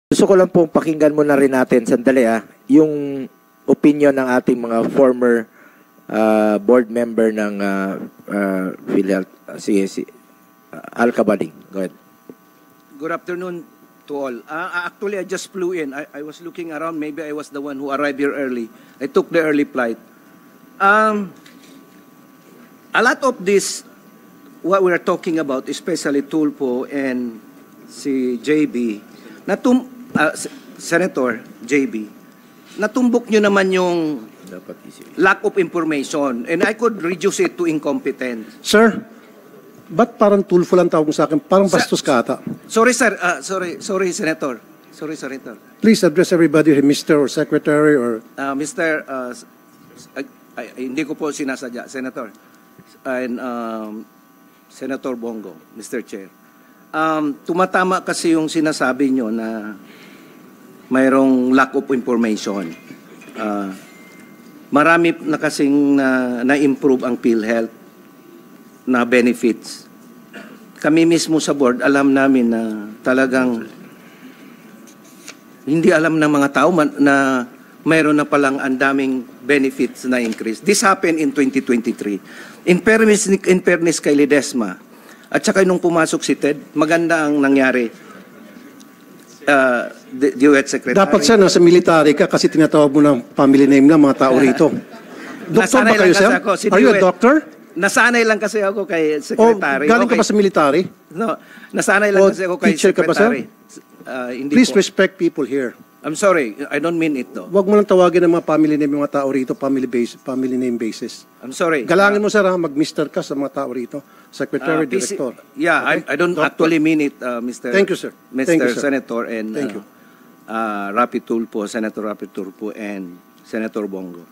Gusto ko lang pong pakinggan muna rin natin, sandali yung opinion ng ating mga former board member ng PhilHealth, si Al Cabaling. Go ahead. Good afternoon to all. Actually, I just flew in. I was looking around. Maybe I was the one who arrived here early. I took the early flight. A lot of this, what we're talking about, especially Tulfo and si JB, Senator JB, natumbok nyo naman yung lack of information, and I could reduce it to incompetence. Sir, ba't parang Tulfo lang tawag sa akin? Parang bastos ka ata. Sorry, sir. Sorry, Senator. Sorry, Senator. Please address everybody, Mr. or Secretary or... Mr. Hindi ko po sinasadya, Senator. And Senator Bongo, Mr. Chair. Tumatama kasi yung sinasabi nyo na mayroong lack of information. Marami na kasing na-improve ang PhilHealth na benefits. Kami mismo sa board, alam namin na talagang hindi alam ng mga tao na mayroon na palang ang daming benefits na increase. This happened in 2023. In fairness kay Ledesma, at saka nung pumasok si Ted, maganda ang nangyari. The U.S. Secretary. Dapat siya nasa military ka kasi tinatawag mo ng family name ng mga tao rito. Doktor ba kayo, sir? Are you a doctor? Nasanay lang kasi ako kay Secretary. Galing ka ba sa military? No, nasanay lang kasi ako kay teacher ka ba, sir? Please po. respect people here. I'm sorry, I don't mean it though. Huwag mo lang tawagin ng mga family name yung mga tao rito, family name basis. I'm sorry. Galangin mo, sir, mag-Mr. ka sa mga tao rito. Secretary, Director. Yeah, okay? I don't actually mean it, Mr. Thank you, sir. Mr. Thank you, sir. Senator and Thank you. Rapi Tulfo, Senator Rapi Tulfo and Senator Bongo.